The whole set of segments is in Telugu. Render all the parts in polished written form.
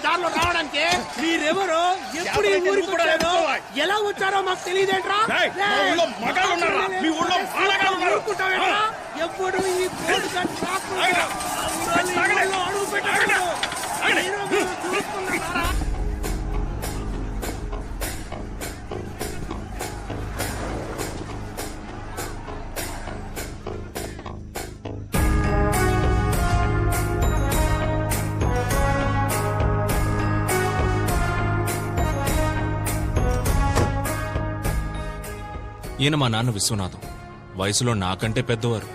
దారిలో రావడానికి? మీరెవరో, ఎప్పుడు ఈ ఊరికి వచ్చారో, ఎలా వచ్చారో మాకు తెలియదేంట్రా? ఊరుకుంటావేంట్రా? ఎప్పుడు ఈ బోర్డు కట్ రాకుండా అడుగు పెట్టారు. చూసుకున్నారా? ఈయన మా నాన్న విశ్వనాథం, వయసులో నాకంటే పెద్దవారు.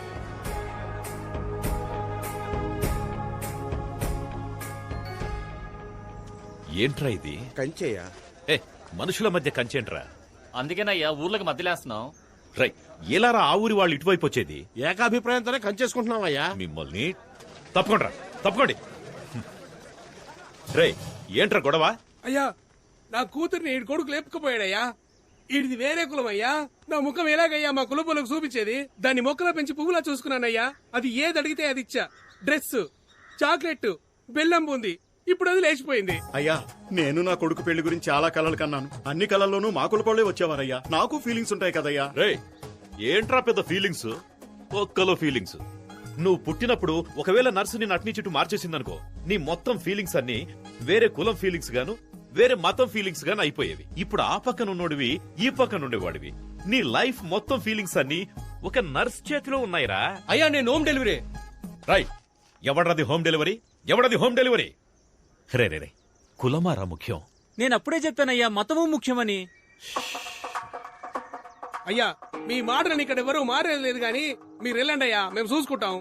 ఏంట్రా ఇది? కంచేయా? ఏ, మనుషుల మధ్య కంచేంట్రా? అందుకేనయ్యా ఊర్లకు మధ్యలేస్తున్నాం. రై, ఎలారా ఆ ఊరి వాళ్ళు ఇటువైపు వచ్చేది? ఏకాభిప్రాయంతోనే కంచేసుకుంటున్నావయ్యా. మిమ్మల్ని తప్పకుండా తప్పుకోండి. రే, ఏంట్రా గొడవ? అయ్యా, నా కూతుర్ని ఈడు కొడుకు లేపుకుపోయాడయ్యా. ఈడిది వేరే కులం అయ్యా. నా ముఖం ఎలాగయ్యా మా కులపులకు చూపించేది? దాన్ని మొక్కలో పెంచి పువ్వులా చూసుకున్నానయ్యా. అది ఏది అడిగితే అది ఇచ్చా. డ్రెస్, చాక్లెట్, బెల్లం బూంది. ఇప్పుడు అది లేచిపోయింది. అయ్యా, నేను నా కొడుకు పెళ్లి గురించి చాలా కలలు కన్నాను. అన్ని కలల్లోనూ మా కులపోళ్లే వచ్చేవారయ్యా. నాకు ఫీలింగ్స్ ఉంటాయి కదయ్యా. రే, ఏంట్రా పెద్ద ఫీలింగ్స్? ఒక్కలో ఫీలింగ్స్. నువ్వు పుట్టినప్పుడు ఒకవేళ నర్సు ని నటిని చుట్టూ మార్చేసిందనుకో, నీ మొత్తం ఫీలింగ్స్ అన్ని వేరే కులం ఫీలింగ్స్ గాను, వేరే మతం ఫీలింగ్స్ గాను అయిపోయేవి. ఇప్పుడు ఆ పక్కన ఉన్నోడివి, ఈ పక్కన ఉండేవాడివి. నీ లైఫ్ మొత్తం ఫీలింగ్స్ అన్ని ఒక నర్స్ చేతిలో ఉన్నాయిరా. అయ్యా, నేను హోమ్ డెలివరీ. రై, ఎవడది హోమ్ డెలివరీ? ఎవడది హోమ్ డెలివరీ? రే రే రే, కులమారా ముఖ్యం. నేను అప్పుడే చెప్పానయ్యా, మతము ముఖ్యమని. అయ్యా, మీ మాటని ఇక్కడ ఎవరు మారేది గాని మీరు వెళ్ళండి అయ్యా, మేము చూసుకుంటాం.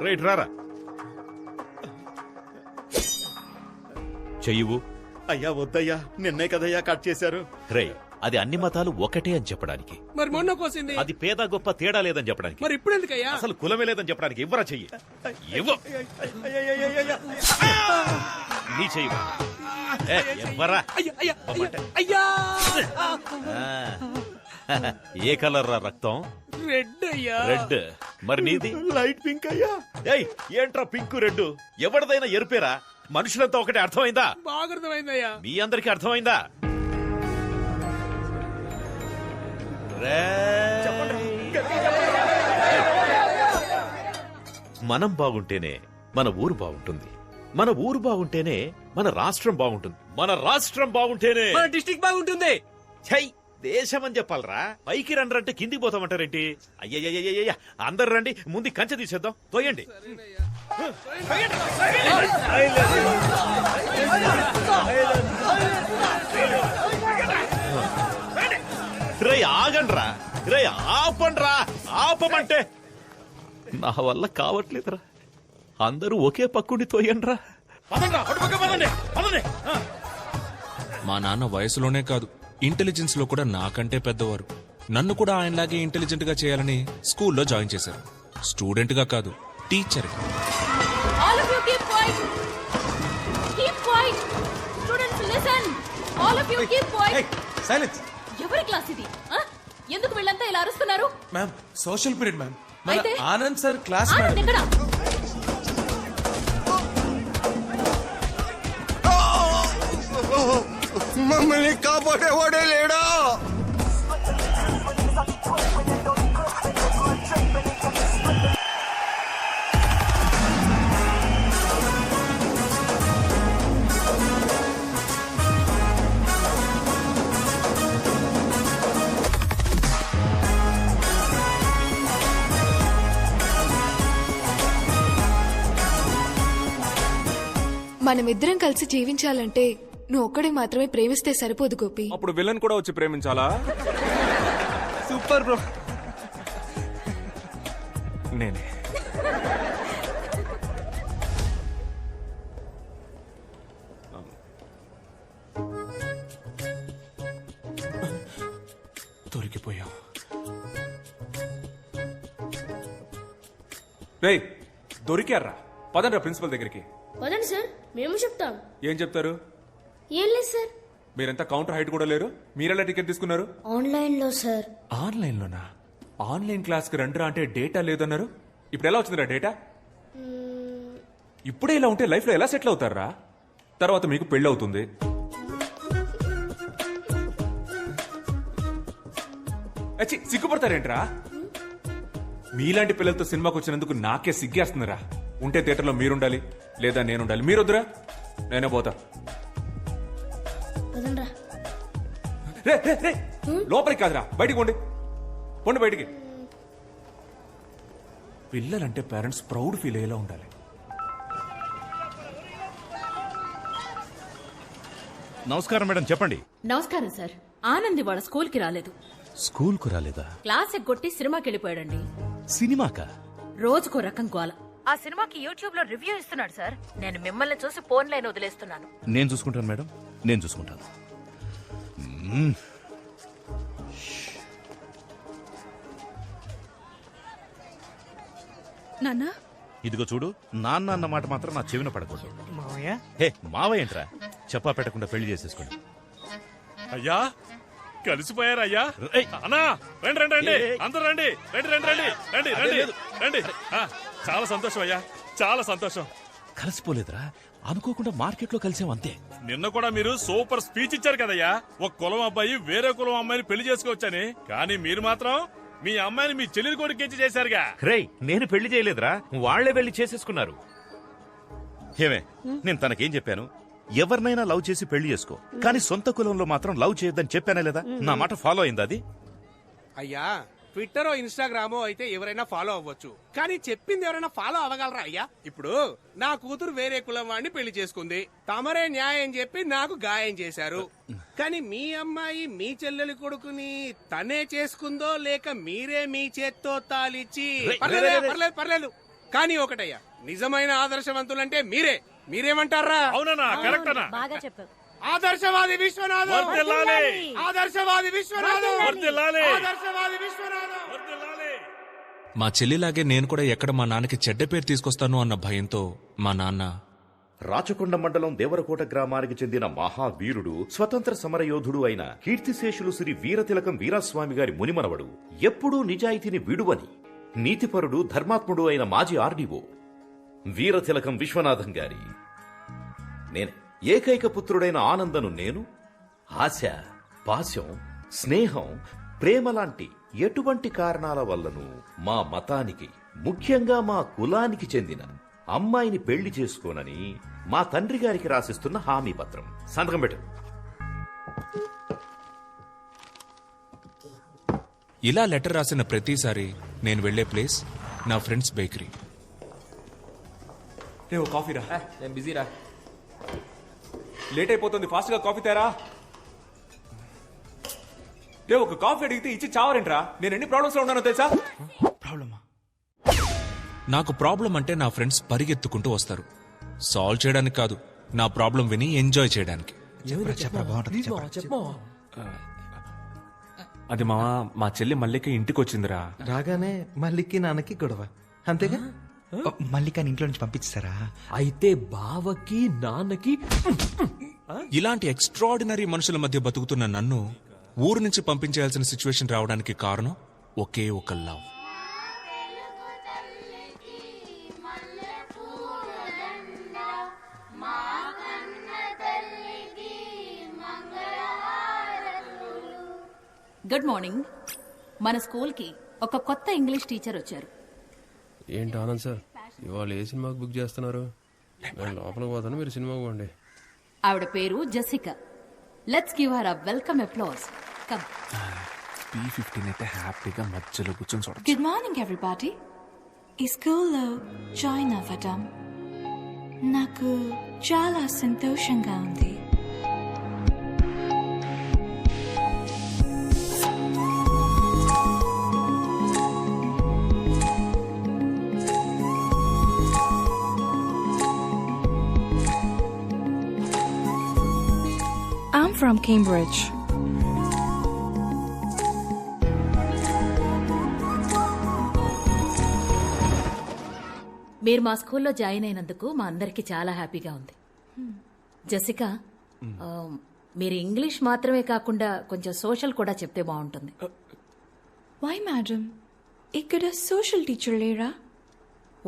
రైట్, రారా. చెయ్యవు. అయ్యా వద్దయ్యా, నిన్నే కదయ్యా కట్ చేశారు. రే, అది అన్ని మతాలు ఒకటే అని చెప్పడానికి. మరి మొన్న కోసింది అది పేద గొప్ప తేడా లేదని చెప్పడానికి. మరి ఇప్పుడు ఎందుకయ్యా? అసలు కులమే లేదని చెప్పడానికి. ఇవ్వరా చెయ్యి. ఇవ్వు. నీ చెయ్యి. ఇవ్వరా. అయ్యా, ఏ కలర్ రా రక్తం? రెడ్ అయ్యా. రెడ్. మరి నీది? లైట్ పింక్ అయ్యా. ఏయ్, ఏంట్రా పింక్ రెడ్? ఎవరిదైనా ఎరుపేరా? మనుషులంతా ఒకటే. అర్థమైందా? బాగా అర్థమైందయ్యా. మీ అందరికి అర్థమైందా? మనం బాగుంటేనే మన ఊరు బాగుంటుంది. మన ఊరు బాగుంటేనే మన రాష్ట్రం బాగుంటుంది. మన రాష్ట్రం బాగుంటేనే మన డిస్ట్రిక్ట్ బాగుంటుంది. ఛై, దేశం అని చెప్పాలరా. పైకి రండి కిందికి పోతామంటారేంటి? అయ్యయ్యయ్యయ్య, అందరు రండి, ముందు కంచె తీసేద్దాం. తోయండి. రే, ఆగండ్రా. రే, ఆపండ్రా. ఆపమంటే నా వల్ల కావట్లేదురా. అందరూ ఒకే పక్కుండి తోయండ్రా. మా నాన్న వయసులోనే కాదు, ఇంటెలిజెన్స్ లో కూడా నాకంటే పెద్దవారు. నన్ను కూడా ఆయనలాగే ఇంటెలిజెంట్ గా చేయాలని స్కూల్లో జాయిన్ చేశారు. స్టూడెంట్ గా కాదు, టీచర్. ఎవరి క్లాస్ ఇది? ఎందుకు వీళ్ళంతా ఇలా అరుస్తున్నారు? Ma'am, social period ma'am. అయితే ఆనంద్ సార్ క్లాస్. ఆనంద్ ఎక్కడ? మమ్మల్ని కాపాడేవాడే లేడా? మనమిద్దరం కలిసి జీవించాలంటే నువ్వు ఒక్కడే మాత్రమే ప్రేమిస్తే సరిపోదు గోపి. అప్పుడు విలన్ కూడా వచ్చి ప్రేమించాలా? Super bro. నేనే. దొరికిపోయావు. రేయ్, దొరికారా? పదండ్రా ప్రిన్సిపల్ దగ్గరికి. పదండి సార్, మేము చెప్తాం. ఏం చెప్తారు? ఏం లేదు సార్. మీరంతా కౌంటర్ హైట్ కూడా లేరు. మీరెలా టికెట్ తీసుకున్నారు? ఆన్లైన్ లో సార్. ఆన్లైన్ లోనా? ఆన్లైన్ క్లాస్ కి రండిరా అంటే డేటా లేదన్నారు. ఇప్పుడు ఎలా వచ్చిందిరా డేటా? ఇప్పుడే ఇలా ఉంటే లైఫ్లో ఎలా సెటిల్ అవుతారా? తర్వాత మీకు పెళ్ళి అవుతుంది. అచ్చి, సిగ్గుపడతారేంట్రా? మీలాంటి పిల్లలతో సినిమాకి వచ్చినందుకు నాకే సిగ్గేస్తుందిరా. ఉంటే థియేటర్లో మీరుండాలి, లేదా నేనుండాలి. మీరొద్దురా, నేనే పోతా. రే, రే, రే, లోపలికి కాదురా, బయటికి పోండి. పోండి బయటికి. పిల్లలంటే పేరెంట్స్ ప్రౌడ్ ఫీల్ అయ్యేలా ఉండాలి. నమస్కారం మేడం, చెప్పండి. నమస్కారం సార్. ఆనంద్ వాళ్ళ స్కూల్ కి రాలేదు. స్కూల్ కు రాలేదా? క్లాస్ ఎగ్గొట్టి సినిమాకి వెళ్ళిపోయాడండి. సినిమాకా? రోజుకో రకం గోల. ఆ సినిమాకి యూట్యూబ్ లో రివ్యూ ఇస్తున్నాడు సార్. నేను మిమ్మల్ని చూసి ఫోన్ లైన్ వదిలేస్తున్నాను. నేను చూసుకుంటాను మేడం, నేను చూసుకుంటాను. నాన్నా, ఇదిగో చూడు, నాన్న అన్న మాట మాత్రం నా చెవిన పడకూడదు. హే మావయ్య ఏంట్రా, చెప్పా పెట్టకుండా పెళ్లి చేసేసుకోండి. అయ్యా కలిసిపోయారు అయ్యా. ఏయ్. అన్నా రండి రండి రండి, ఏ, ఏ. అందరూ రండి రండి రండి రండి రండి రండి రండి. చాలా సంతోషం అయ్యా, చాలా సంతోషం. కలిసిపోలేదురా, అనుకోకుండా మార్కెట్ లో కలిసాం అంతే. నిన్న కూడా మీరు సూపర్ స్పీచ్ ఇచ్చారు కదయ్యా. ఒక కులం అబ్బాయి వేరే కులం అమ్మాయిని పెళ్లి చేసుకోవచ్చని. కానీ మీరు మాత్రం మీ అమ్మాయిని మీ చెల్లెలి కొడుకు చేశారుగా. రేయ్, నేను పెళ్లి చేయలేదురా, వాళ్లే వెళ్లి చేసేసుకున్నారు. ఏమే, నేను తనకేం చెప్పాను? ఎవరినైనా లవ్ చేసి పెళ్లి చేసుకో, కానీ సొంత కులంలో మాత్రం లవ్ చేయొద్దని చెప్పానా లేదా? నా మాట ఫాలో అయిందా అది? అయ్యా, ట్విట్టర్ ఇన్స్టాగ్రామో అయితే ఎవరైనా ఫాలో అవ్వచ్చు, కానీ చెప్పింది ఎవరైనా ఫాలో అవ్వగలరా అయ్యా? ఇప్పుడు నా కూతురు వేరే కులం వాడిని పెళ్లి చేసుకుంది, తమరే న్యాయం చెప్పి నాకు గాయం చేశారు. కానీ మీ అమ్మాయి మీ చెల్లెలి కొడుకుని తనే చేసుకుందో లేక మీరే మీ చేత్తో తాలిచ్చి? పర్లేదు పర్లేదు, కానీ ఒకటయ్యా, నిజమైన ఆదర్శవంతులంటే మీరే. మీరేమంటారా? అవునన్నా, కరెక్ట్ అన్నా. బాగా చెప్పావు. ఆదర్శవాది విశ్వనాథం, ఆదర్శవాది విశ్వనాథం, ఆదర్శవాది విశ్వనాథం. మా చెల్లిలాగే నేను కూడా ఎక్కడ మా నాన్నకి చెడ్డ పేరు తీసుకొస్తాను అన్న భయంతో మా నాన్న రాచకొండ మండలం దేవరకోట గ్రామానికి చెందిన మహావీరుడు, స్వతంత్ర సమరయోధుడు అయిన కీర్తిశేషులు శ్రీ వీరతిలకం వీరాస్వామి గారి మునిమనవడు, ఎప్పుడూ నిజాయితీని విడువని నీతిపరుడు, ధర్మాత్ముడు అయిన మాజీ ఆర్డీఓ వీరతిలకం విశ్వనాథం గారి నేనే ఏకైక పుత్రుడైన ఆనందను నేను ఆశ, పాశం, స్నేహం, ప్రేమ లాంటి ఎటువంటి కారణాల వల్లను మా మతానికి, ముఖ్యంగా మా కులానికి చెందిన అమ్మాయిని పెళ్లి చేసుకోనని మా తండ్రి గారికి రాసిస్తున్న హామీ పత్రం. సంతకం పెట్టు. ఇలా లెటర్ రాసిన ప్రతిసారి నేను వెళ్లే ప్లేస్ నా ఫ్రెండ్స్ బేకరీ. రే, ఓ కాఫీ రా. నేను బిజీరా. లేట్ అయిపోతుంది, ఫాస్ట్ గా కాఫీ తేరా. రే, ఒక కాఫీ అడిగితే ఇచ్చి చావరేంట్రా? నేను ఎన్ని ప్రాబ్లమ్స్ లో ఉన్నానో తెలుసా? ప్రాబ్లమా? నాకు ప్రాబ్లం అంటే నా ఫ్రెండ్స్ పరిగెత్తుకుంటూ వస్తారు. సాల్వ్ చేయడానికి కాదు, నా ప్రాబ్లం విని ఎంజాయ్ చేయడానికి. అది మా చెల్లి మల్లిక ఇంటికి వచ్చిందిరా. రాగానే మల్లికి నాన్నకి గొడవ, అంతేగా? మల్లికాని ఇంట్లో నుంచి పంపించారా? అయితే బావకి నాన్నకి ఇలాంటి ఎక్స్ట్రాడినరీ మనుషుల మధ్య బతుకుతున్న నన్ను ఊరు నుంచి పంపించేయాల్సిన సిచ్యువేషన్ రావడానికి కారణం ఒకే ఒక లవ్. Good morning. మన స్కూల్ కి ఒక కొత్త ఇంగ్లీష్ టీచర్ వచ్చారు. ఏంటి ఆనంద్ సార్, ఇవాళ ఏ సినిమాకి బుక్ చేస్తున్నారు? నేను లోపలికి పోతాను, మీరు సినిమాకి పోండి. ఆవిడ పేరు Jessica. Let's give her a welcome applause. Come. P15 అయితే హ్యాపీగా మధ్యలో కూర్చొని చూడొచ్చు. Good morning everybody. ఈ స్కూల్లో జాయిన్ అవ్వడం నాకు చాలా సంతోషంగా ఉంది. I'm from Cambridge. మీరు మా స్కూల్లో జాయిన్ అయినందుకు మా అందరికి చాలా హ్యాపీగా ఉంది. జెసికా, మీరు ఇంగ్లీష్ మాత్రమే కాకుండా కొంచెం సోషల్ కూడా చెప్తే బాగుంటుంది. Why, madam? ఇక్కడ సోషల్ టీచర్ లేరా?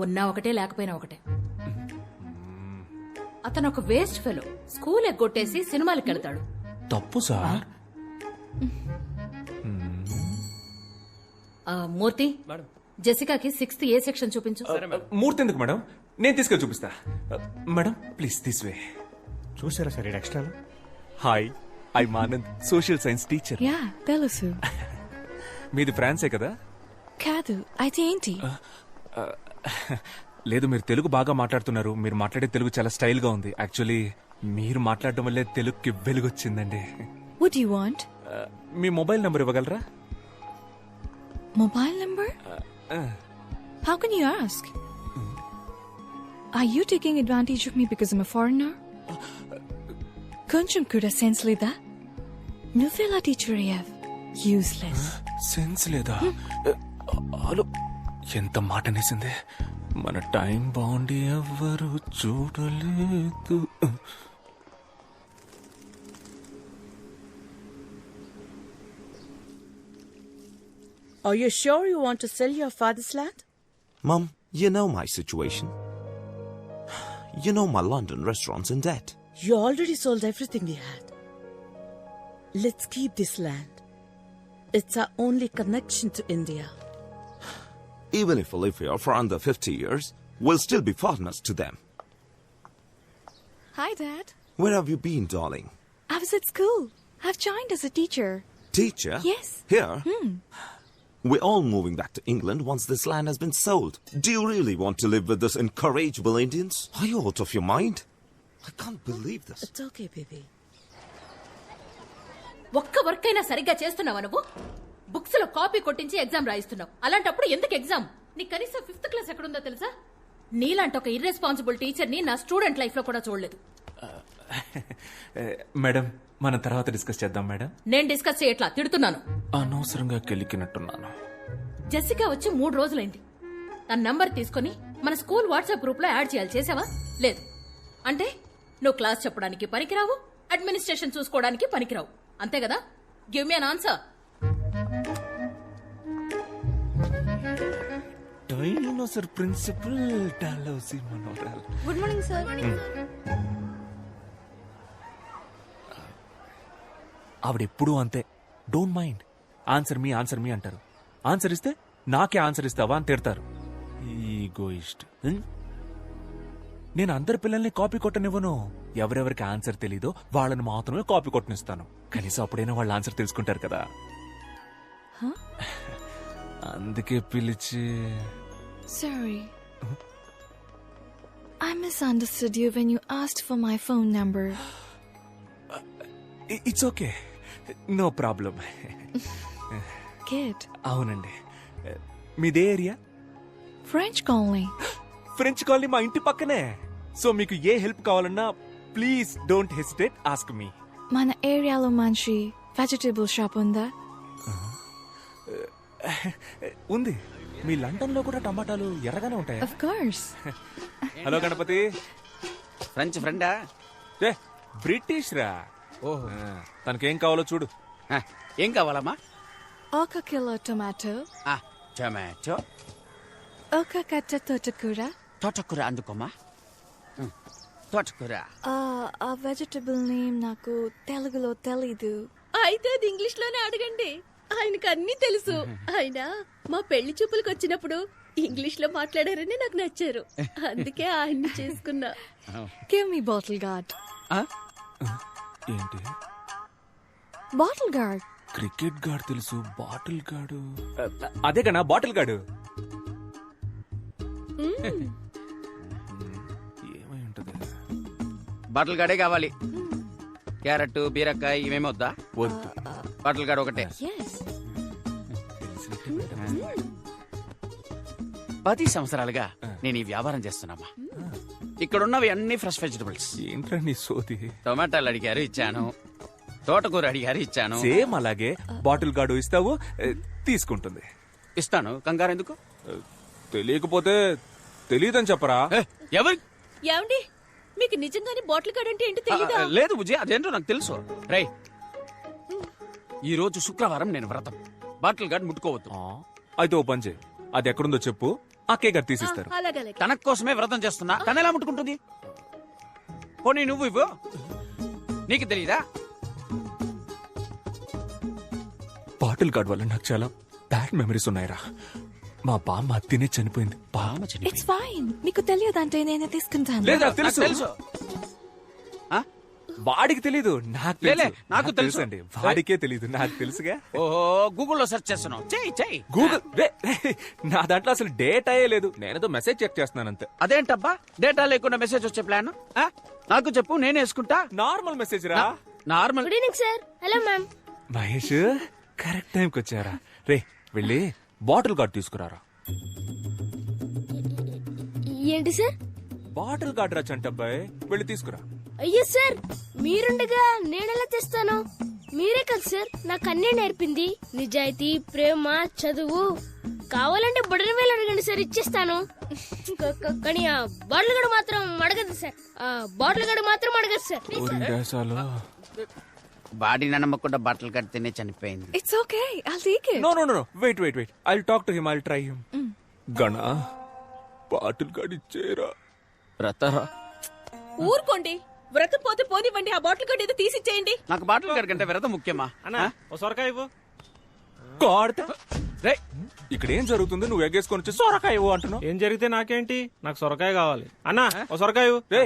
ఉన్నా ఒకటే, లేకపోయినా ఒకటే. అతను ఒక వేస్ట్ ఫెలో. స్కూల్ ఎగ్గొట్టేసి సినిమాలకు వెళ్తాడు. తప్పు సార్. మూర్తి, జెసికాకి 6th A సెక్షన్ చూపించు. మూర్తి ఎందుకు మేడం? నేను తీసుకెళ్ళి చూపిస్తా. Madam please this way. చూసారా sir extra hi, I Anand, social science teacher. Yeah తెలుసు. మీది ఫ్రాన్సే కదా? కాదు, అయితే ఏంటి? లేదు, మీరు తెలుగు బాగా మాట్లాడుతున్నారు. మీరు మాట్లాడే తెలుగు చాలా స్టైల్ గా ఉంది. యాక్చువల్లీ మీరు మాట్లాడడం వల్లే తెలుగుకి వెలుగొచ్చిందండి. What do you want? Me mobile number ఇవ్వగలరా? Mobile number? How can you ask? Are you taking advantage of me because I'm a foreigner? కొంచెం కూడా సెన్స్ లేదా? నువ్వెలా టీచర్ అయ్యావ్? యూస్లెస్. సెన్స్ లేదా? హలో, ఎంత మాట అనేసింది. మన టైం బాగుండి ఎవ్వరు చూడలేదు. Are you sure you want to sell your father's land? Mum, you know my situation. You know my London restaurant's in debt. You already sold everything we had. Let's keep this land. It's our only connection to India. Even if we live here for under 50 years, we'll still be foreigners to them. Hi, Dad. Where have you been, darling? I was at school. I've joined as a teacher. Teacher? Yes. Here? We're all moving back to England once this land has been sold. Do you really want to live with those incorrigible Indians? Are you out of your mind? I can't believe this. It's okay, baby. ఒక్క వర్క్ అయినా సరిగ్గా చేస్తున్నావా నువ్వు? బుక్స్ లో కాపీ కొట్టించి ఎగ్జామ్ రాయిస్తున్నావు. అలాంటప్పుడు ఎందుకు ఎగ్జామ్? నీ కనీసం 5th క్లాస్ ఎక్కడుందో తెలుసా? నీలాంటి ఒక ఇర్రెస్పాన్సిబుల్ టీచర్ ని నా స్టూడెంట్ లైఫ్ లో కూడా చూడలేదు. మేడం, మనం తర్వాత డిస్కస్ చేద్దాం మేడం. నేను డిస్కస్ చేయట్లా, తిడుతున్నాను. అనవసరంగా కెలికినట్టున్నాను. జెసికా వచ్చి 3 రోజులైంది. తన నంబర్ తీసుకుని మన స్కూల్ వాట్సాప్ గ్రూప్ లో యాడ్ చేయాలి. చేసావా? లేదు. అంటే నువ్వు క్లాస్ చెప్పడానికి పనికిరావు, అడ్మినిస్ట్రేషన్ చూసుకోవడానికి పనికిరావు. అంతే కదా? Give me an answer. Dinosaur principal డాలౌసి మనోరల్. Good morning sir. ఆవిడెప్పుడూ అంతే. Don't mind. ఆన్సర్ మీ అంటారు. ఆన్సర్ ఇస్తే నాకే ఆన్సర్ ఇస్తావా అని తిడతారు. ఈగోయిస్ట్. నేను అందరి పిల్లల్ని కాపీ కొట్టనివ్వను. ఎవరెవరికి ఆన్సర్ తెలీదో వాళ్ళని మాత్రమే కాపీ కొట్టనిస్తాను. కనీసం అప్పుడైనా వాళ్ళ ఆన్సర్ తెలుసుకుంటారు కదా. అందుకే పిలిచి. Sorry. I misunderstood you when you asked for my phone number. It's okay, no problem. Kid. అవునండి. మీదే ఏరియా? French colony. ఫ్రెంచ్ కాలనీ మా ఇంటి పక్కనే. సో మీకు ఏ హెల్ప్ కావాలన్నా please don't hesitate, ask me. మన ఏరియాలో మంచి వెజిటబుల్ షాప్ ఉందా? ఉంది. మీ లండన్ లో కూడా టమాటాలు ఎర్రగానే ఉంటాయా? Of course. Hello Ganapathi. French ఫ్రెండా? బ్రిటిష్ రా. తనకేం కావాలో చూడు. ఏం కావాలమ్మా? 1 కిలో టొమాటో. టొమాటో. 1 కట్ట తోటకూర. తోటకూర అందుకోమా. తోటకూర. ఆ వెజిటబుల్ నేమ్ నాకు తెలుగులో తెలీదు. అయితే అది ఇంగ్లీష్ లోనే అడగండి, ఆయనకు అన్ని తెలుసు. ఆయన మా పెళ్లి చూపులకు వచ్చినప్పుడు ఇంగ్లీష్ లో మాట్లాడారని నాకు నచ్చారు, అందుకే ఆయన్ని చేసుకున్నా. Give me bottle guard. ఏంటి? Bottle guard. క్రికెట్ గార్డ్ తెలుసు, బాటిల్ గార్డు అదే కన్నా బాటిల్ గార్డు. ఏమై ఉంటది? బాటిల్ గార్డే కావాలి. క్యారెట్, బీరకాయ ఇవేమీ వద్దా? వద్దు. బాటిల్ గార్డ్ ఒకటే. Yes. 10 సంవత్సరాలుగా నేను ఈ వ్యాపారం చేస్తున్నామా. ఇక్కడున్నవి అన్ని ఫ్రెష్ వెజిటబుల్స్. ఏంట్రా నీ సోది? టొమాటోలు అడిగారు, ఇచ్చాను. తోటకూర అడిగారు, ఇచ్చాను. సేమ్ అలాగే బాటిల్ గార్డు ఇస్తావు, తీసుకుంటుంది. ఇస్తాను, కంగారు ఎందుకు? తెలియకపోతే తెలియదని చెప్పరా. ఎవరు? ఏమండి, మీకు నిజంగానే బాటిల్ గార్డ్ అంటే ఏంటి తెలీదా? లేదు బుజ్జి, అదేంటో నాకు తెలుసు. రై, ఈ రోజు శుక్రవారం నేను వ్రతం. బాటిల్ గార్డ్ ముట్టుకోవద్దు. అయితే ఓ పని చేయి, అది ఎక్కడుందో చెప్పు, ఆ కేక్ తీసిస్తారు. అలాగే. తన కోసమే వ్రతం చేస్తున్నా, తన ఎలా ముట్టుకుంటుంది? పోనీ నువ్వు ఇవ్వు. నీకు తెలీదా? బాటిల్ గార్డ్ వల్ల నాకు చాలా బ్యాడ్ మెమరీస్ ఉన్నాయిరా. మా బామ్మ తినే చనిపోయింది. బామ్మ ఇట్స్ ఫైన్. మీకు తెలియదంటే నేనే తీసుకుంటాను. లేదా నాకు తెలుసు. ఆ? వాడికి తెలీదు, నాకు లేలే, తెలుసు. నాకు తెలుసు. అండి, వాడికే తెలీదు, నాకు తెలుసుగా. ఓహో, గూగుల్లో సెర్చ్ చేస్తున్నావు. చెయ్యి. గూగుల్ నా దాంట్లో అసలు డేట్ అయ్యే లేదు. నేనేదో మెసేజ్ చెక్ చేస్తున్నాను అంతే. అదేంటబ్బా డేటా లేకుండా మెసేజ్ వచ్చే ప్లాన్? నాకు చెప్పు, నేను వేసుకుంటా. నార్మల్ మెసేజ్ రా. Normal. Good evening sir. Hello ma'am. Mahesh correct టైంకి వచ్చారా? రే వెళ్ళి బాటిల్ గార్డ్ తీసుకురారా. ఏంటి సార్? బాటిల్ గార్డ్ రా చంటబ్బాయ్, వెళ్ళి తీసుకురా. అయ్యో సార్, మీరుండగా నేనెలా తెస్తాను? మీరే కదా సార్ నాకు అన్నీ నేర్పింది. నిజాయితీ, ప్రేమ, చదువు. కావాలంటే బుడన వేలు అడగండి సార్, ఇచ్చేస్తాను. కానీ ఆ బాటిల్ గడు మాత్రం అడగదు సార్. ఆ బాటిల్ గడు మాత్రం అడగదు సార్. బాడీ నమ్మకుండా బట్టలు కడితేనే చనిపోయింది. It's okay. I'll take it. No. Wait. I'll talk to him. I'll try him. గణా bottle gourd ఇచ్చేరా. రతారా, ఊరుకోండి. వ్రతం పోతే పోనివ్వండి. ఆ బాటిల్ గడు ఏదో తీసిచ్చేయండి. నాకు బాటిల్ గార్డ్ కంటే వ్రతం ముఖ్యమా? సొరకాయ ఇవ్వు. గాడ్ రే, ఇక్కడ ఏం జరుగుతుంది? నువ్వు ఎగ్గేసుకొని వచ్చి సొరకాయ ఇవ్వు అంటున్నావు. ఏం జరిగితే నాకేంటి? నాకు సొరకాయ కావాలి. అన్నా ఓ సొరకాయ ఇవ్వు. రే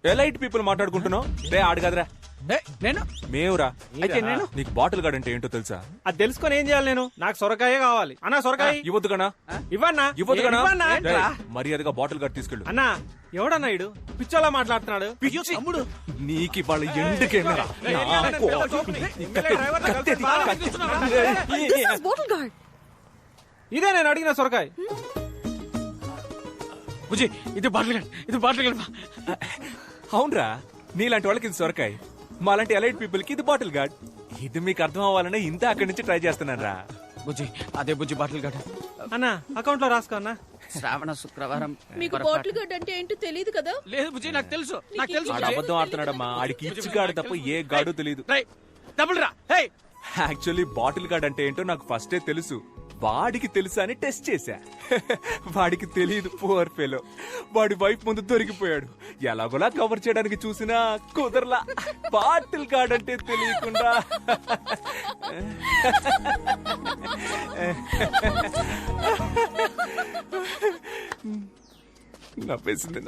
ఎలైట్ పీపుల్ మాట్లాడుకుంటున్నావు. రే ఆడు కదరా, నేను మేవురా. అయితే నేను నీకు బాటిల్ గార్డ్ అంటే ఏంటో తెలుసా? అది తెలుసుకొని ఏం చేయాలి నేను? నాకు సొరకాయే కావాలి. అన్నా సొరకాయ ఇవ్వద్దు గణా. ఇవ్వన్నా. ఇవ్వద్దు గణా. మర్యాదగా బాటిల్ గార్డ్ తీసుకెళ్ళు. అన్నా ఎవడన్నా ఇడు పిచ్చోలా మాట్లాడుతున్నాడు. తమ్ముడు నీకు వాళ్ళ ఎందుకేమరా? This is bottle guard. ఇదే నేను అడిగిన సొరకాయ. బుజ్జి, ఇది బాటిల్ గార్డ్. అవునరా, నీలాంటి వాళ్ళకి ఇది సొరకాయ, మాలాంటి ఎలైట్ పీపుల్ కి ఇది బాటిల్ గార్డ్. ఇది మీకు అర్థం అవ్వాలనే ఇంత అక్కడి నుంచి ట్రై చేస్తున్నాను రా. బుజ్జి, అదే బుజ్జి బాటిల్ గార్డ్. అన్నా అకౌంట్ లో రాసుకో అన్నా. శ్రావణ శుక్రవారం. మీకు బాటిల్ గడ్ అంటే ఏంటో తెలియదు కదా? లేదు బుజ్జి, నాకు తెలుసు. ఆడు అబద్ధం ఆడుతున్నాడమ్మా. ఆడికి ఇచ్చి గాడు తప్ప ఏ గాడు తెలియదు. డబుల్ రా. యాక్చువల్లీ బాటిల్ గార్డ్ అంటే ఏంటో నాకు ఫస్టే తెలుసు. వాడికి తెలుసా అని టెస్ట్ చేశా. వాడికి తెలియదు, పువర్ ఫెలో. వాడి వైఫ్ ముందు దొరికిపోయాడు. ఎలాగోలా కవర్ చేయడానికి చూసినా కుదరలా. బాటిల్ గార్డ్ అంటే తెలియకుండా. నవ్వేసింది.